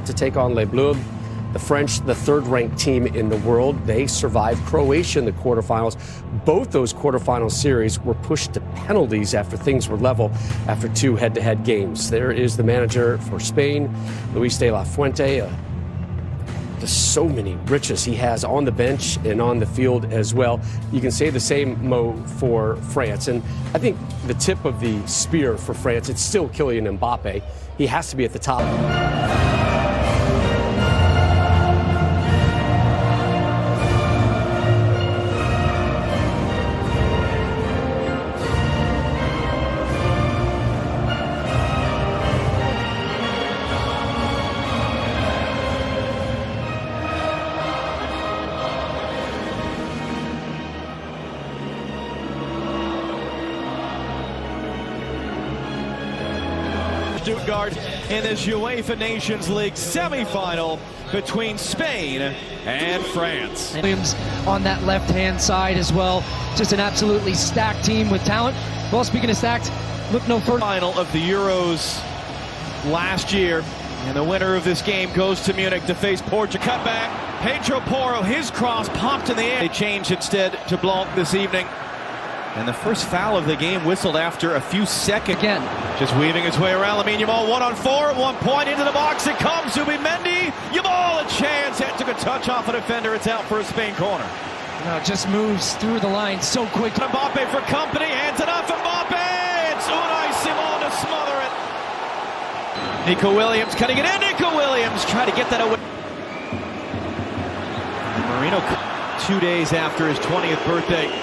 to take on Les Bleus. The French, the third-ranked team in the world, they survived Croatia in the quarterfinals. Both those quarterfinal series were pushed to penalties after things were level after two head-to-head games. There is the manager for Spain, Luis de la Fuente. Just so many riches he has on the bench and on the field as well. You can say the same, Mo, for France. And I think the tip of the spear for France, it's still Kylian Mbappe. He has to be at the top. Stuttgart in this UEFA Nations League semifinal between Spain and France. Williams on that left-hand side as well. Just an absolutely stacked team with talent. Well, speaking of stacked, look no further. Final of the Euros last year, and the winner of this game goes to Munich to face Portugal. Cut back, Pedro Porro, his cross popped in the air. They changed instead to Blanc this evening. And the first foul of the game whistled after a few seconds. Again. Just weaving his way around. Lamine Yamal 1-on-4 at one point into the box. It comes. Zubimendi. Yamal a chance. That took a touch off a defender. It's out for a Spain corner. No, just moves through the line so quick. Mbappe for company. Hands it off Mbappe. It's Unai Simon to smother it. Nico Williams cutting it in. Nico Williams trying to get that away. Marino 2 days after his 20th birthday.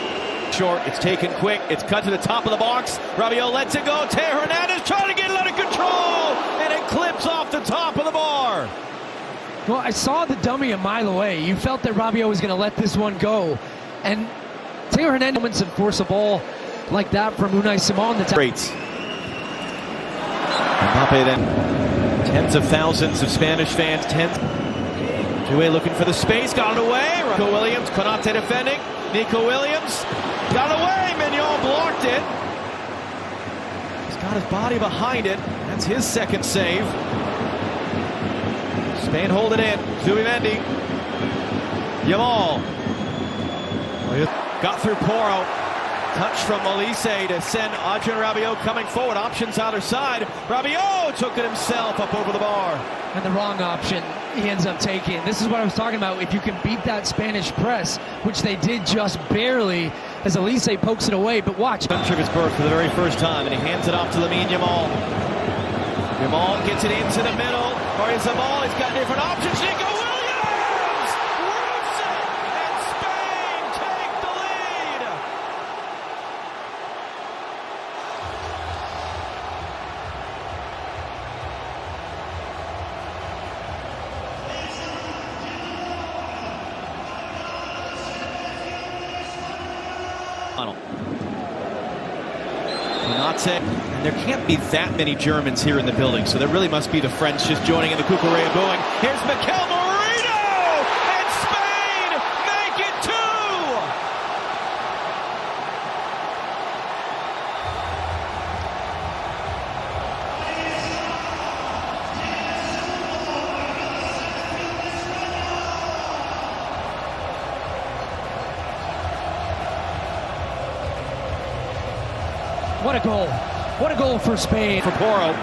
Short, it's taken quick, it's cut to the top of the box. Rabiot lets it go. Theo Hernandez trying to get it under control, and it clips off the top of the bar. Well, I saw the dummy a mile away. You felt that Rabiot was going to let this one go, and Theo Hernandez enforce a ball like that from Unai Simon. Great. Mbappe then, tens of thousands of Spanish fans. Doué looking for the space, got it away. Nico Williams, Konate defending. Nico Williams got away. Mignon blocked it. He's got his body behind it. That's his second save. Spain hold it in. Zubimendi. Yamal. Got through Porro. Touch from Olise to send Adrien Rabiot coming forward. Options either side. Rabiot took it himself up over the bar. And the wrong option he ends up taking. This is what I was talking about. If you can beat that Spanish press, which they did just barely, as Olise pokes it away. But watch. Country of his birth for the very first time, and he hands it off to Lamine Yamal. Yamal gets it into the middle. Oyarzabal, he's got different options. Nico Williams roofs it, and Spain take the lead. Konate. And there can't be that many Germans here in the building, so there really must be the French just joining in the Cucurella booing. Here's Mikel Merino, and Spain make it 2. What a goal. What a goal for Spain. For Porro. And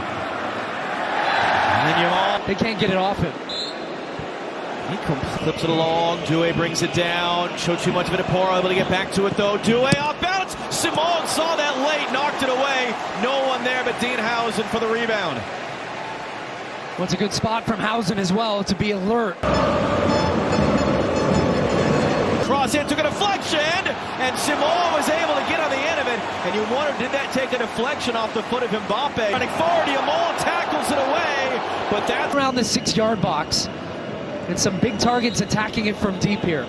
then Yamal. They can't get it off him. He clips it along. Doué brings it down. Showed too much of it to Porro. Able to get back to it though. Doué off balance. Simon saw that late. Knocked it away. No one there but Dean Housen for the rebound. Well, it's a good spot from Housen as well to be alert. Cross in, took a deflection, and Simon was able to get on the end of it. And you wonder, did that take a deflection off the foot of Mbappe? Running forward, Yamal tackles it away, but that's around the 6-yard box. And some big targets attacking it from deep here.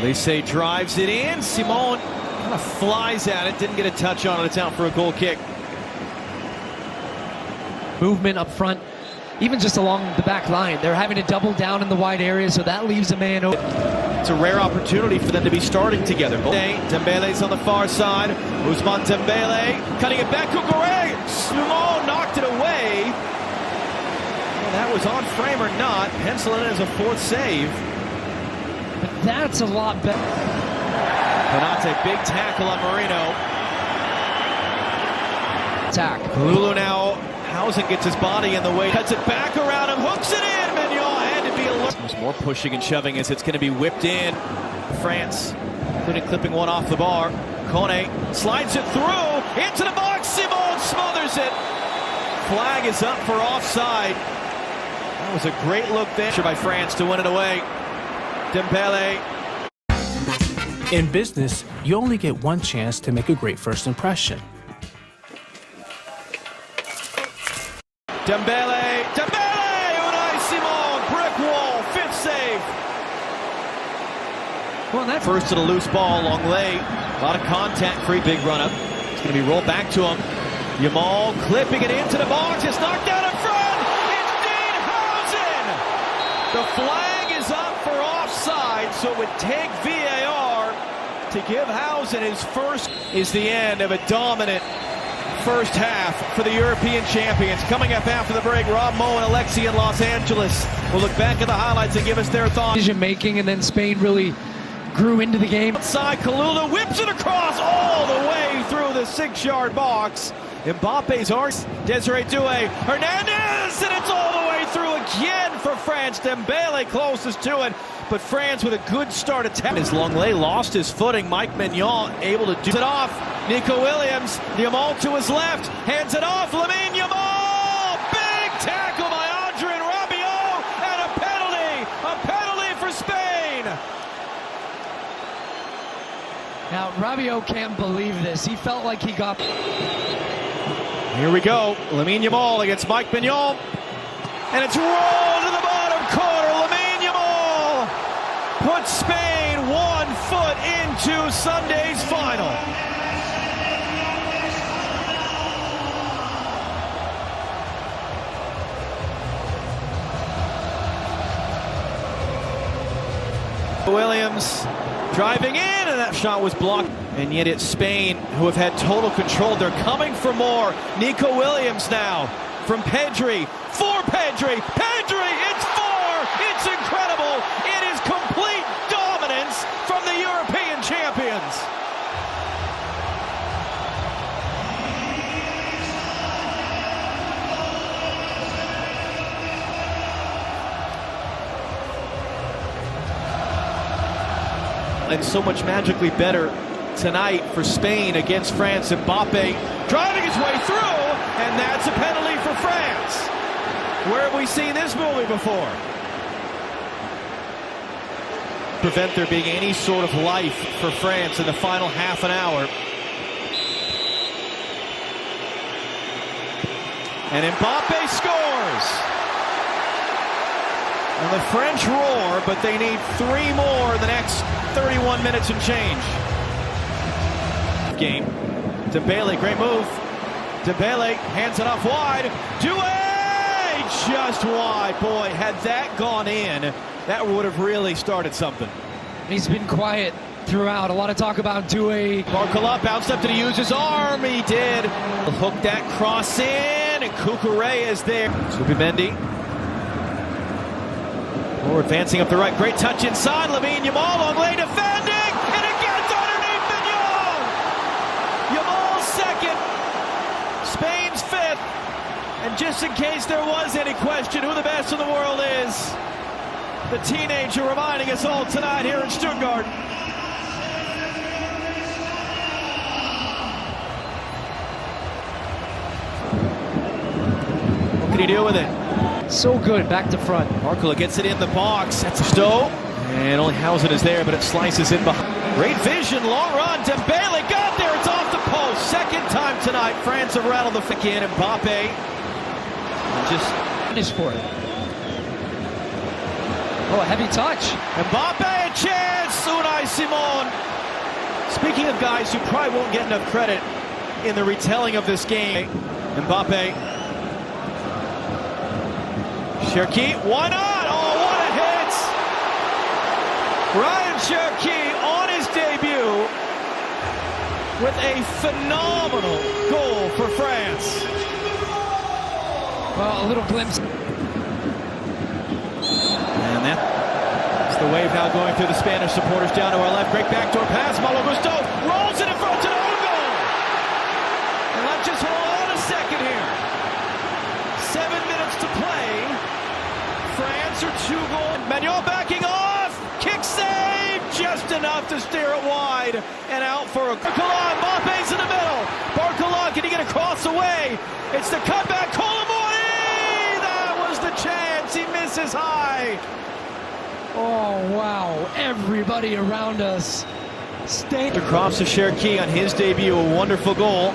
Olise drives it in. Simon kind of flies at it, didn't get a touch on it. It's out for a goal kick. Movement up front, even just along the back line. They're having to double down in the wide area, so that leaves a man open. It's a rare opportunity for them to be starting together. Dembele's on the far side. Ousmane Dembele cutting it back. Cucurella. Simon knocked it away. That was on frame or not. Pencil in as a fourth save. But that's a lot better. Konate, big tackle on Marino. Attack. Kalulu now. Hausen gets his body in the way. Cuts it back around him. Hooks it in. Mignon had to be alert. There's more pushing and shoving as it's going to be whipped in. France, including clipping one off the bar. Kone slides it through. Into the box. Simon smothers it. Flag is up for offside. That was a great look there by France to win it away. Dembele. In business, you only get one chance to make a great first impression. Dembele, Unai Simon, brick wall, fifth save. Well, that's First to the loose ball, Longley. A lot of contact, free big run up. It's going to be rolled back to him. Yamal clipping it into the box. It's knocked down in front. It's Dean Hausen. The flag is up for offside, so it would take VAR to give Hausen his first. Is the end of a dominant first half for the European champions. Coming up after the break, Rob Moe and Alexi in Los Angeles will look back at the highlights and give us their thoughts. decision making, and then Spain really grew into the game. Outside, Kalulu whips it across all the way through the 6-yard box. Mbappe's arse, Desiree Doué, Hernandez, and it's all the way through again for France. Dembele closest to it, but France with a good start attack. As Longley lost his footing, Mike Mignon able to do it off. Nico Williams, Yamal to his left, hands it off, Lamine Yamal! Big tackle by Adrien Rabiot, and a penalty for Spain! Now, Rabiot can't believe this. He felt like he got... Here we go. Lamine Yamal against Mike Mignon. And it's rolled to the bottom corner. Lamine Yamal puts Spain 1 foot into Sunday's final. Williams driving in, and that shot was blocked. And yet it's Spain who have had total control. They're coming for more. Nico Williams now from Pedri. For Pedri. Pedri, it's 4. It's incredible. It is complete dominance from the European champions. And so much magically better tonight for Spain against France. Mbappe driving his way through, and that's a penalty for France. Where have we seen this movie before? Prevent there being any sort of life for France in the final half an hour. And Mbappe scores. And the French roar, but they need 3 more in the next 31 minutes and change. Game. Dembele, great move. Dembele hands it off wide. Doué just wide. Boy, had that gone in, that would have really started something. He's been quiet throughout. A lot of talk about Doué. Barcola bounced up to use his arm. He did. Hook that cross in, and Cucurella is there. Zubimendi. Or advancing up the right. Great touch inside. Lamine Yamal, Longley defending, and it gets underneath Mignon. Yamal second. Spain's 5th. And just in case there was any question who the best in the world is, the teenager reminding us all tonight here in Stuttgart. What can he do with it? So good, back to front. Barcola gets it in the box. That's a Stowe. And only Hausen is there, but it slices in behind. Great vision, long run. Dembele got there. It's off the post. Second time tonight. France have rattled the fick in. Mbappe just Finish for it. Oh, a heavy touch. Mbappe, a chance. Unai Simon. Speaking of guys who probably won't get enough credit in the retelling of this game, Mbappe. Cherki, why not? Oh, what a hit! Ryan Cherki on his debut with a phenomenal goal for France. Well, a little glimpse. The wave now going through the Spanish supporters down to our left. Great backdoor pass. Malo Gusto rolls it in front to the own goal. And let's just hold on a second here. 7 minutes to play. France are 2 goals. Manuel backing off. Kick save. Just enough to steer it wide. And out for a Barcola. Mbappé's in the middle. Barcola, can he get across the way? It's the cutback. Colomboigny. That was the chance. He misses high. Oh, wow. Everybody around us stayed. Across the Cherki on his debut, a wonderful goal.